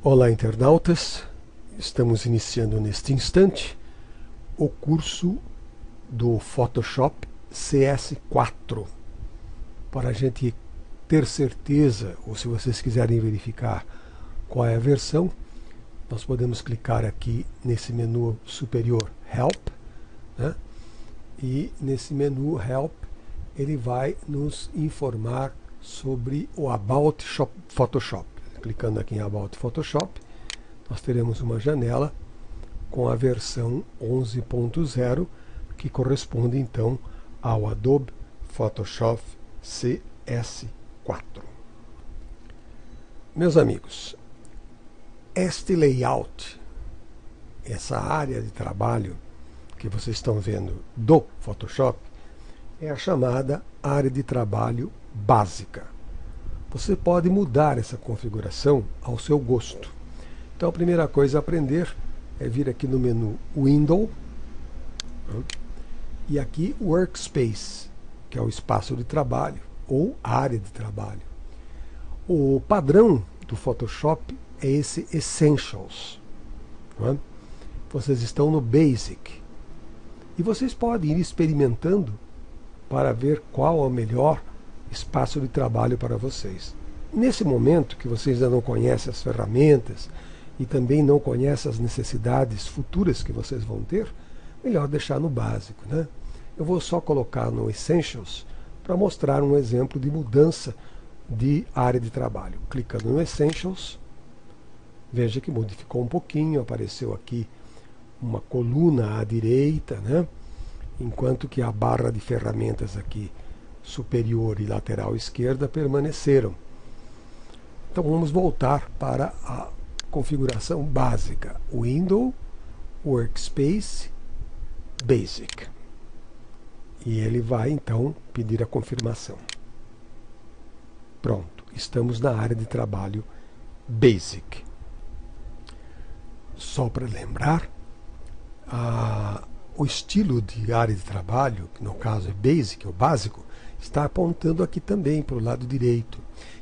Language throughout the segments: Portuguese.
Olá, internautas! Estamos iniciando neste instante o curso do Photoshop CS4. Para a gente ter certeza, ou se vocês quiserem verificar qual é a versão, nós podemos clicar aqui nesse menu superior Help, né? E nesse menu Help ele vai nos informar sobre o About Photoshop. Clicando aqui em About Photoshop, nós teremos uma janela com a versão 11.0, que corresponde então ao Adobe Photoshop CS4. Meus amigos, este layout, essa área de trabalho que vocês estão vendo do Photoshop, é a chamada área de trabalho básica. Você pode mudar essa configuração ao seu gosto. Então a primeira coisa a aprender é vir aqui no menu Window e aqui Workspace, que é o espaço de trabalho ou área de trabalho. O padrão do Photoshop é esse Essentials. Vocês estão no Basic e vocês podem ir experimentando para ver qual é o melhor espaço de trabalho para vocês. Nesse momento que vocês ainda não conhecem as ferramentas e também não conhecem as necessidades futuras que vocês vão ter, melhor deixar no básico, né? Eu vou só colocar no Essentials para mostrar um exemplo de mudança de área de trabalho. Clicando no Essentials, veja que modificou um pouquinho, apareceu aqui uma coluna à direita, né? Enquanto que a barra de ferramentas aqui superior e lateral esquerda permaneceram. Então vamos voltar para a configuração básica. Window, Workspace, Basic. E ele vai então pedir a confirmação. Pronto, estamos na área de trabalho Basic. Só para lembrar, o estilo de área de trabalho, que no caso é Basic, o básico, está apontando aqui também para o lado direito.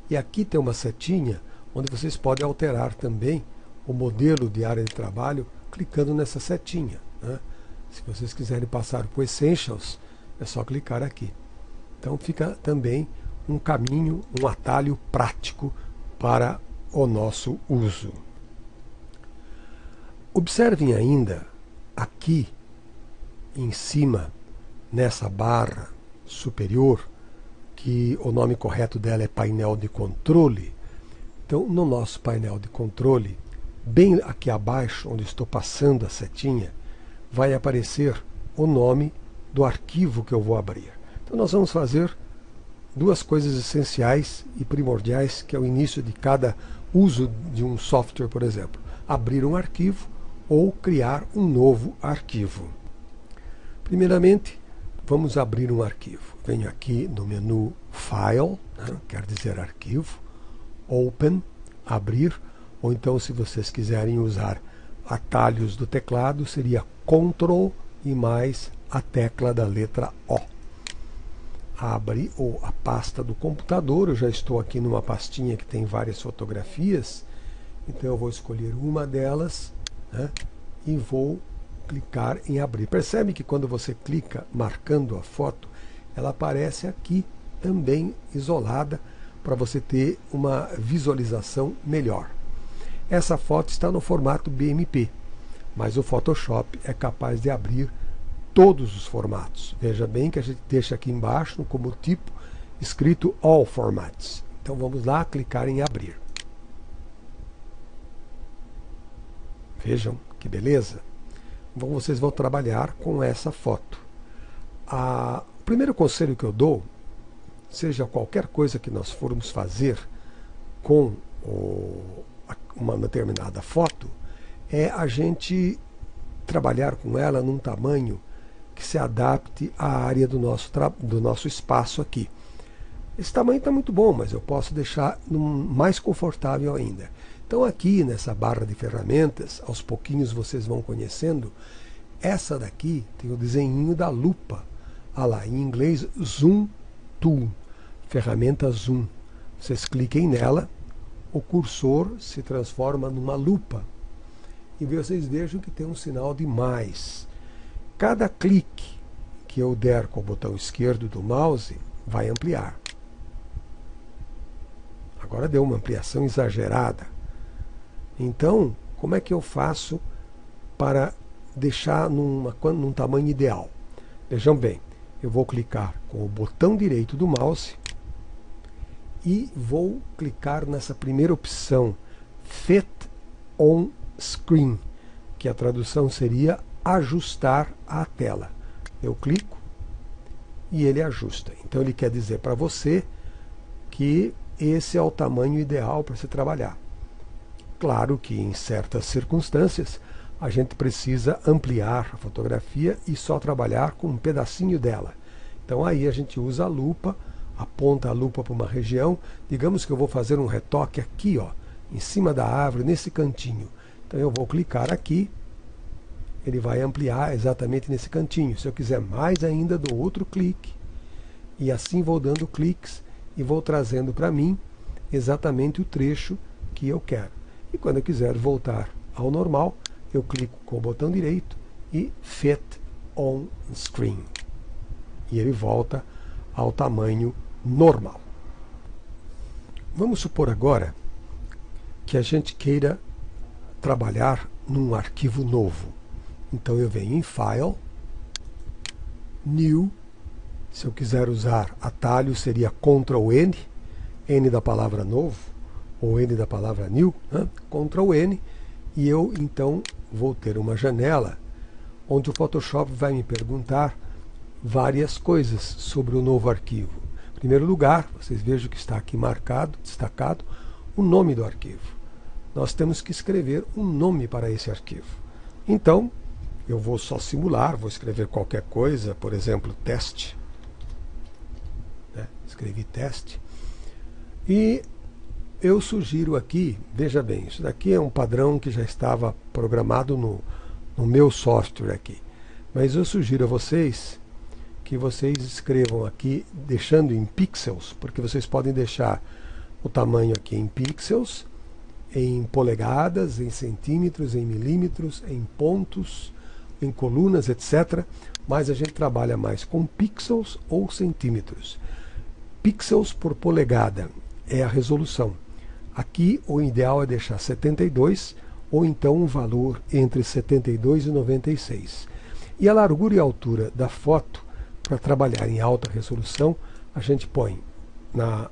E aqui tem uma setinha onde vocês podem alterar também o modelo de área de trabalho clicando nessa setinha, né? Se vocês quiserem passar para o Essentials, é só clicar aqui. Então fica também um caminho, um atalho prático para o nosso uso. Observem ainda aqui em cima, nessa barra superior, que o nome correto dela é painel de controle. Então, no nosso painel de controle, bem aqui abaixo, onde estou passando a setinha, vai aparecer o nome do arquivo que eu vou abrir. Então, nós vamos fazer duas coisas essenciais e primordiais, que é o início de cada uso de um software, por exemplo. Abrir um arquivo ou criar um novo arquivo. Primeiramente, vamos abrir um arquivo. Venho aqui no menu File, né, quer dizer arquivo, Open, abrir, ou então se vocês quiserem usar atalhos do teclado, seria Ctrl e mais a tecla da letra O. Abre a pasta do computador. Eu já estou aqui numa pastinha que tem várias fotografias, então eu vou escolher uma delas, né, e vou clicar em abrir. Percebe que quando você clica marcando a foto, ela aparece aqui também isolada para você ter uma visualização melhor. Essa foto está no formato BMP, mas o Photoshop é capaz de abrir todos os formatos. Veja bem que a gente deixa aqui embaixo como tipo escrito All Formats. Então vamos lá clicar em abrir. Vejam que beleza! Então vocês vão trabalhar com essa foto. O primeiro conselho que eu dou, seja qualquer coisa que nós formos fazer com uma determinada foto, é a gente trabalhar com ela num tamanho que se adapte à área do nosso espaço aqui. Esse tamanho está muito bom, mas eu posso deixar mais confortável ainda. Então aqui nessa barra de ferramentas, aos pouquinhos vocês vão conhecendo, essa daqui tem o desenhinho da lupa. Olha lá, em inglês Zoom Tool, ferramenta Zoom. Vocês cliquem nela, o cursor se transforma numa lupa. E vocês vejam que tem um sinal de mais. Cada clique que eu der com o botão esquerdo do mouse vai ampliar. Agora deu uma ampliação exagerada. Então, como é que eu faço para deixar num tamanho ideal? Vejam bem, eu vou clicar com o botão direito do mouse e vou clicar nessa primeira opção, Fit on Screen, que a tradução seria ajustar a tela. Eu clico e ele ajusta. Então ele quer dizer para você que esse é o tamanho ideal para se trabalhar. Claro que em certas circunstâncias a gente precisa ampliar a fotografia e só trabalhar com um pedacinho dela. Então aí a gente usa a lupa, aponta a lupa para uma região. Digamos que eu vou fazer um retoque aqui, ó, em cima da árvore, nesse cantinho. Então eu vou clicar aqui, ele vai ampliar exatamente nesse cantinho. Se eu quiser mais ainda, dou outro clique. E assim vou dando cliques e vou trazendo para mim exatamente o trecho que eu quero. E quando eu quiser voltar ao normal, eu clico com o botão direito e Fit on Screen. E ele volta ao tamanho normal. Vamos supor agora que a gente queira trabalhar num arquivo novo. Então eu venho em File, New. Se eu quiser usar atalho, seria Ctrl N, N da palavra novo, ou N da palavra new, né? Ctrl N, e eu então vou ter uma janela onde o Photoshop vai me perguntar várias coisas sobre o novo arquivo. Em primeiro lugar, vocês vejam que está aqui marcado, destacado, o nome do arquivo. Nós temos que escrever um nome para esse arquivo. Então, eu vou só simular, vou escrever qualquer coisa, por exemplo, teste. Escrevi teste. E eu sugiro aqui, veja bem, isso daqui é um padrão que já estava programado no meu software aqui. Mas eu sugiro a vocês que vocês escrevam aqui, deixando em pixels, porque vocês podem deixar o tamanho aqui em pixels, em polegadas, em centímetros, em milímetros, em pontos, em colunas, etc. Mas a gente trabalha mais com pixels ou centímetros. Pixels por polegada é a resolução. Aqui o ideal é deixar 72 ou então um valor entre 72 e 96. E a largura e a altura da foto, para trabalhar em alta resolução, a gente põe na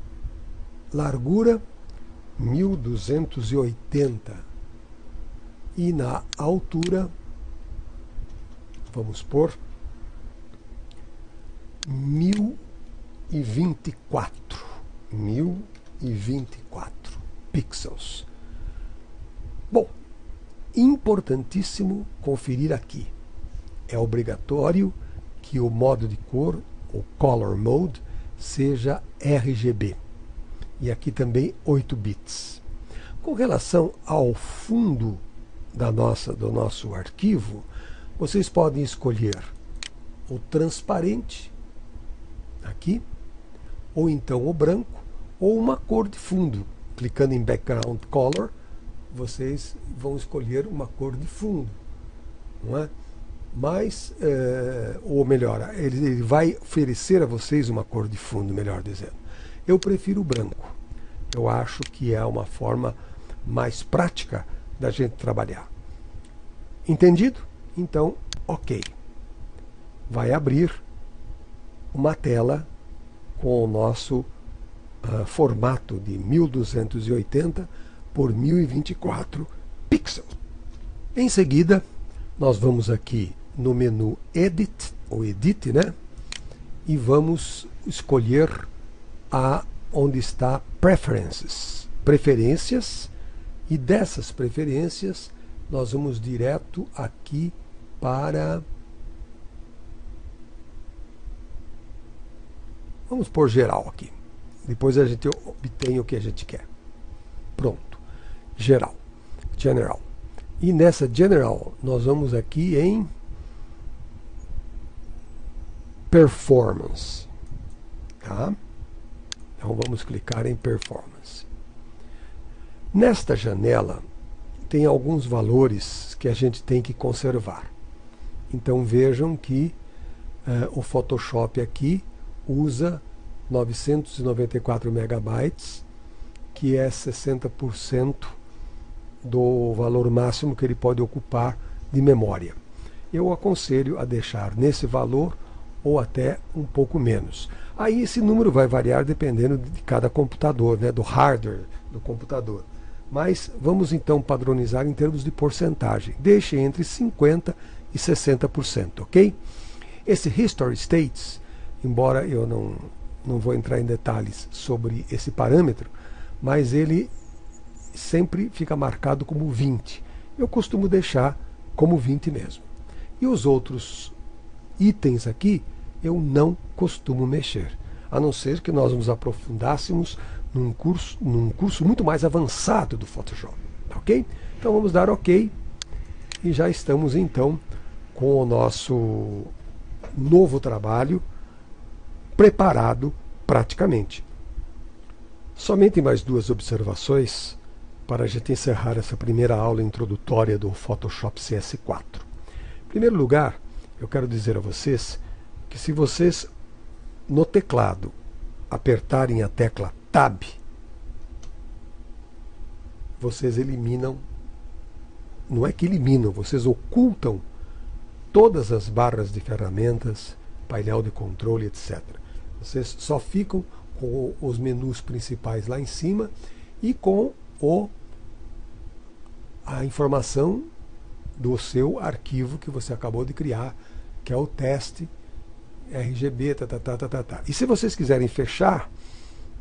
largura 1280 e na altura, vamos pôr 1024 pixels. Bom, importantíssimo conferir aqui. É obrigatório que o modo de cor, o Color Mode, seja RGB. E aqui também 8 bits. Com relação ao fundo do nosso arquivo, vocês podem escolher o transparente, aqui, ou então o branco, ou uma cor de fundo. Clicando em Background Color, vocês vão escolher uma cor de fundo, não é? Mas, ou melhor, ele vai oferecer a vocês uma cor de fundo, melhor dizendo. Eu prefiro o branco. Eu acho que é uma forma mais prática da gente trabalhar. Entendido? Então, ok. Vai abrir uma tela com o nosso formato de 1280 por 1024 pixels. Em seguida, nós vamos aqui no menu Edit, ou Edit, né? E vamos escolher onde está Preferences, preferências, e dessas preferências nós vamos direto aqui para, vamos por geral aqui, depois a gente obtém o que a gente quer. Pronto, geral, General. E nessa General nós vamos aqui em Performance, tá? Então vamos clicar em Performance. Nesta janela tem alguns valores que a gente tem que conservar. Então vejam que o Photoshop aqui usa 994 megabytes, que é 60% do valor máximo que ele pode ocupar de memória. Eu aconselho a deixar nesse valor ou até um pouco menos. Aí esse número vai variar dependendo de cada computador, né, do hardware do computador. Mas vamos então padronizar em termos de porcentagem. Deixe entre 50% e 60%, ok? Esse History States, embora eu não vou entrar em detalhes sobre esse parâmetro, mas ele sempre fica marcado como 20. Eu costumo deixar como 20 mesmo. E os outros itens aqui eu não costumo mexer, a não ser que nós nos aprofundássemos num curso muito mais avançado do Photoshop, ok? Então vamos dar ok e já estamos então com o nosso novo trabalho preparado praticamente. Somente mais duas observações para a gente encerrar essa primeira aula introdutória do Photoshop CS4. Em primeiro lugar, eu quero dizer a vocês que se vocês no teclado apertarem a tecla Tab, vocês eliminam, não é que eliminam, vocês ocultam todas as barras de ferramentas, painel de controle, etc. Vocês só ficam com os menus principais lá em cima e com a informação do seu arquivo que você acabou de criar, que é o teste RGB, E se vocês quiserem fechar,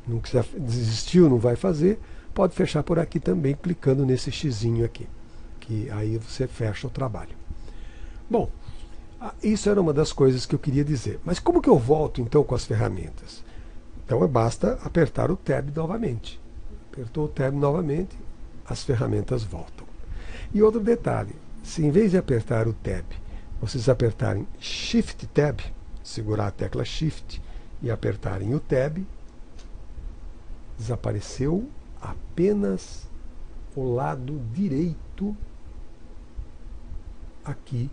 não quiser, desistiu, não vai fazer, pode fechar por aqui também, clicando nesse xizinho aqui, que aí você fecha o trabalho. Bom, isso era uma das coisas que eu queria dizer. Mas como que eu volto então com as ferramentas? Então basta apertar o Tab novamente. Apertou o Tab novamente, as ferramentas voltam. E outro detalhe, se em vez de apertar o Tab, vocês apertarem Shift Tab, segurar a tecla Shift e apertarem o Tab, desapareceu apenas o lado direito aqui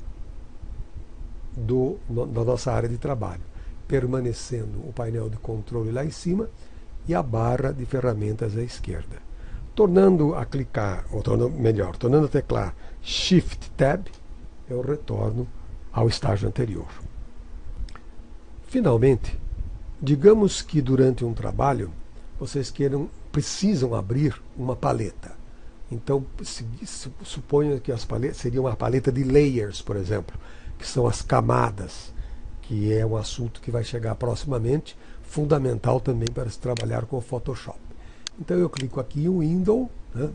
da nossa área de trabalho, permanecendo o painel de controle lá em cima e a barra de ferramentas à esquerda. Tornando a clicar, ou tornando a teclar Shift Tab, eu retorno ao estágio anterior. Finalmente, digamos que durante um trabalho vocês precisam abrir uma paleta. Então, suponho que as paletas seriam uma paleta de layers, por exemplo, que são as camadas, que é um assunto que vai chegar proximamente, fundamental também para se trabalhar com o Photoshop. Então eu clico aqui em Window, né,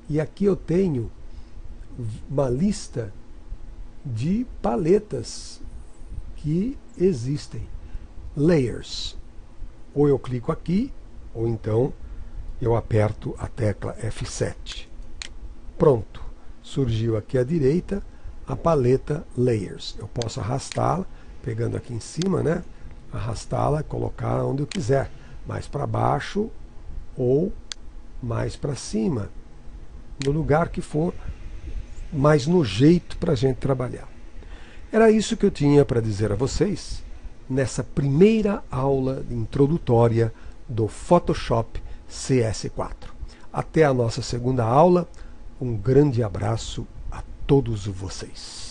e aqui eu tenho uma lista de paletas que existem. Layers. Ou eu clico aqui, ou então eu aperto a tecla F7. Pronto. Surgiu aqui à direita a paleta Layers. Eu posso arrastá-la, pegando aqui em cima, né? Arrastá-la e colocar onde eu quiser. Mais para baixo ou mais para cima. No lugar que for mais no jeito para a gente trabalhar. Era isso que eu tinha para dizer a vocês nessa primeira aula introdutória do Photoshop CS4. Até a nossa segunda aula. Um grande abraço a todos vocês.